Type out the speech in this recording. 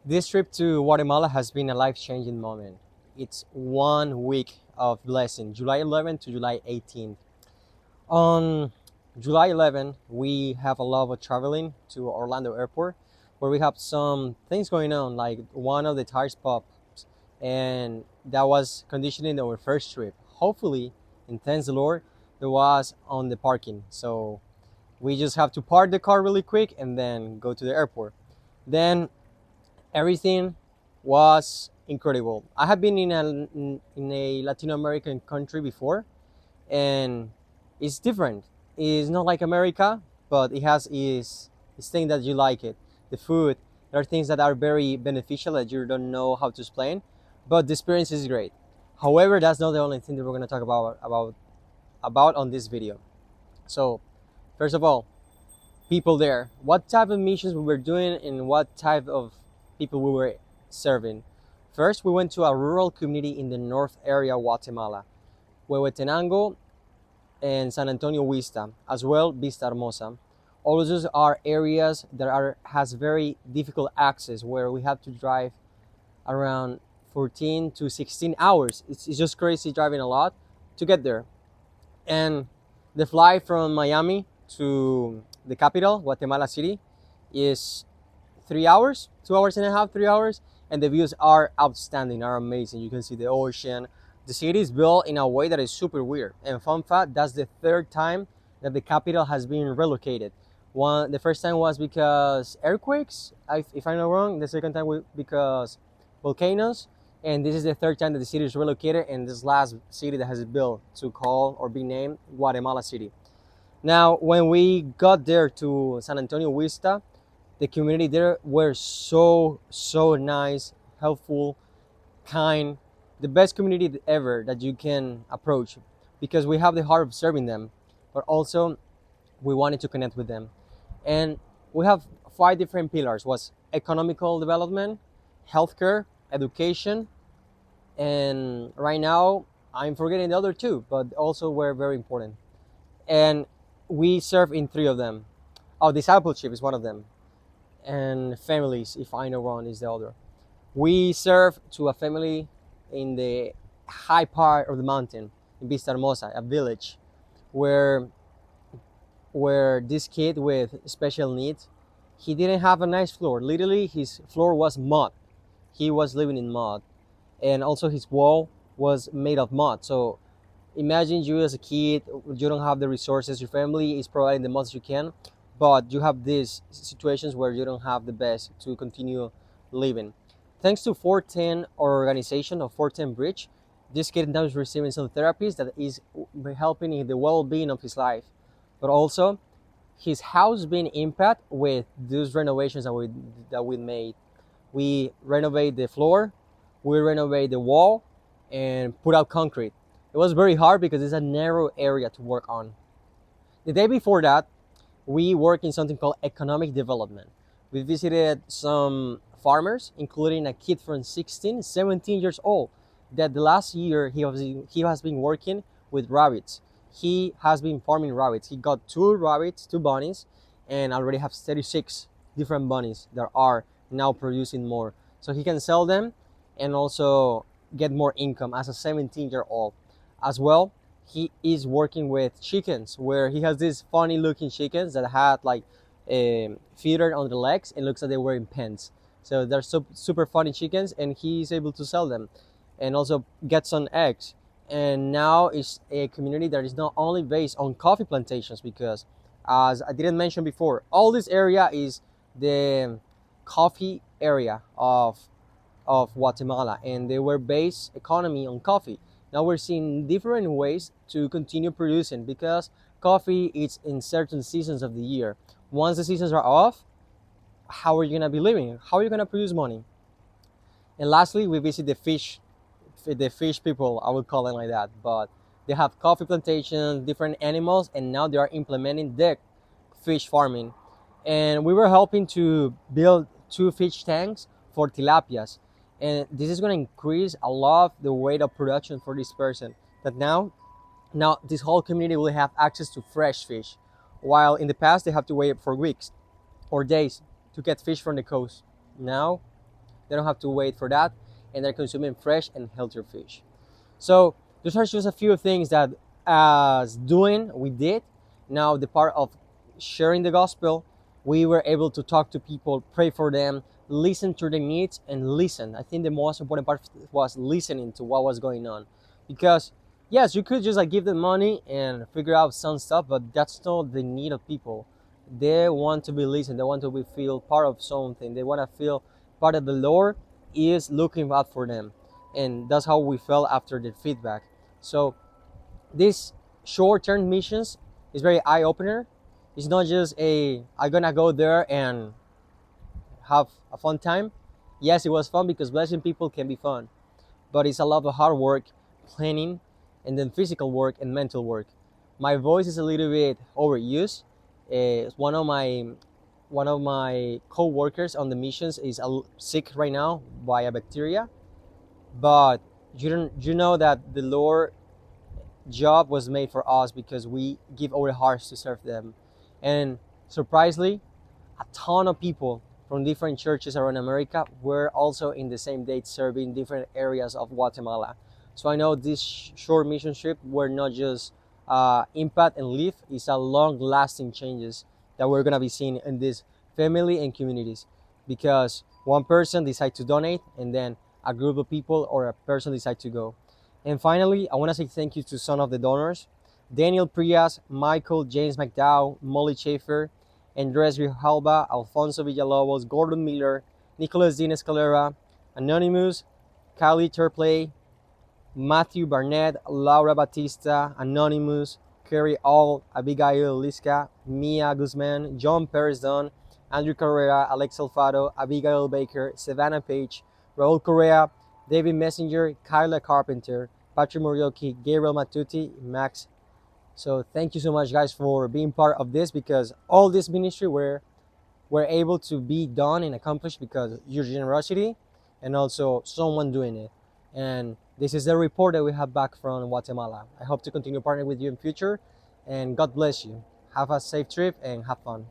This trip to Guatemala has been a life-changing moment. It's 1 week of blessing, July 11th to July 18th. On July 11th, we have a lot of traveling to Orlando Airport, where we have some things going on, like one of the tires pops, and that was conditioning our first trip. Hopefully, and thanks the Lord, it was on the parking. So we just have to park the car really quick and then go to the airport. Then everything was incredible. I have been in a Latin American country before, and it's different. It's not like America, but it has its thing that you like it. The food, there are things that are very beneficial that you don't know how to explain, but the experience is great. However, that's not the only thing that we're gonna talk about on this video. So, first of all, people there, what type of missions we were doing and what type of people we were serving. First, we went to a rural community in the north area of Guatemala, Huehuetenango and San Antonio Vista, as well Vista Hermosa. All of those are areas that has very difficult access, where we have to drive around 14 to 16 hours. It's just crazy driving a lot to get there. And the flight from Miami to the capital, Guatemala City, is 3 hours, 2 hours and a half, 3 hours, and the views are outstanding, are amazing. You can see the ocean. The city is built in a way that is super weird. And fun fact, that's the third time that the capital has been relocated. The first time was because earthquakes, if I'm not wrong. The second time because volcanoes, and this is the third time that the city is relocated, and this last city that has been built to call or be named Guatemala City. Now, when we got there to San Antonio Vista, the community there were so nice, helpful, kind, the best community ever that you can approach, because we have the heart of serving them, but also we wanted to connect with them. And we have five different pillars: was economical development, healthcare, education, and right now I'm forgetting the other two, but also were very important. And we serve in three of them. Oh, discipleship is one of them, and families, if I know wrong, is the other. We serve to a family in the high part of the mountain in Vista Hermosa, a village where this kid with special needs, he didn't have a nice floor. Literally, his floor was mud. He was living in mud, and also his wall was made of mud. So imagine you as a kid, you don't have the resources, your family is providing the most you can, but you have these situations where you don't have the best to continue living. Thanks to 410 organization of 410 Bridge, this kid now is receiving some therapies that is helping in the well-being of his life, but also his house being impacted with those renovations that we made. We renovate the floor, we renovate the wall, and put out concrete. It was very hard because it's a narrow area to work on. The day before that, we worked in something called economic development. We visited some farmers, including a kid from 16, 17 years old, that the last year he has been working with rabbits. He has been farming rabbits. He got two rabbits, two bunnies, and already have 36 different bunnies that are now producing more. So he can sell them and also get more income as a 17-year-old. As well, he is working with chickens, where he has these funny looking chickens that had like a feeder on the legs and looks like they were in pens. So they're super funny chickens, and he's able to sell them and also get some eggs. And now it's a community that is not only based on coffee plantations, because as I didn't mention before, all this area is the coffee area of Guatemala, and they were based economy on coffee. Now we're seeing different ways to continue producing, because coffee is in certain seasons of the year. Once the seasons are off, how are you gonna be living? How are you gonna produce money? And lastly, we visit the fish people, I would call them like that, but they have coffee plantations, different animals, and now they are implementing the fish farming. And we were helping to build two fish tanks for tilapias, and this is going to increase a lot the weight of production for this person, that now this whole community will have access to fresh fish, while in the past they have to wait for weeks or days to get fish from the coast. Now They don't have to wait for that, and they're consuming fresh and healthier fish. So those are just a few things that as doing we did. Now the part of sharing the gospel, we were able to talk to people, pray for them, listen to their needs, and listen. I think the most important part was listening to what was going on, because yes, you could just like give them money and figure out some stuff, but that's not the need of people. They want to be listened. They want to be feel part of something. They want to feel part of the Lord is looking out for them, and that's how we felt after the feedback. So this short-term missions is very eye-opener. It's not just a I'm gonna go there and have a fun time. Yes, it was fun because blessing people can be fun, but it's a lot of hard work, planning, and then physical work and mental work. My voice is a little bit overused. One of my co-workers on the missions is sick right now by a bacteria, but you know that the Lord job was made for us because we give our hearts to serve them. And surprisingly, a ton of people from different churches around America were also in the same date serving different areas of Guatemala. So I know this short mission trip were not just impact and leave, it's a long lasting changes that we're gonna be seeing in this family and communities, because one person decide to donate and then a group of people or a person decide to go. And finally, I want to say thank you to some of the donors: Daniel Prias, Michael James McDowell, Molly Schaefer, Andres Grijalba, Alfonso Villalobos, Gordon Miller, Nicolas Dean Escalera, Anonymous, Kylie Turplay, Matthew Barnett, Laura Batista, Anonymous, Carrie All, Abigail Liska, Mia Guzman, John Perez Dunn, Andrew Carrera, Alex Alfaro, Abigail Baker, Savannah Page, Raul Correa, David Messenger, Kyla Carpenter, Patrick Morioki, Gabriel Matuti, Max. So thank you so much, guys, for being part of this, because all this ministry were able to be done and accomplished because your generosity and also someone doing it. And this is the report that we have back from Guatemala. I hope to continue partnering with you in future, and God bless you. Have a safe trip and have fun.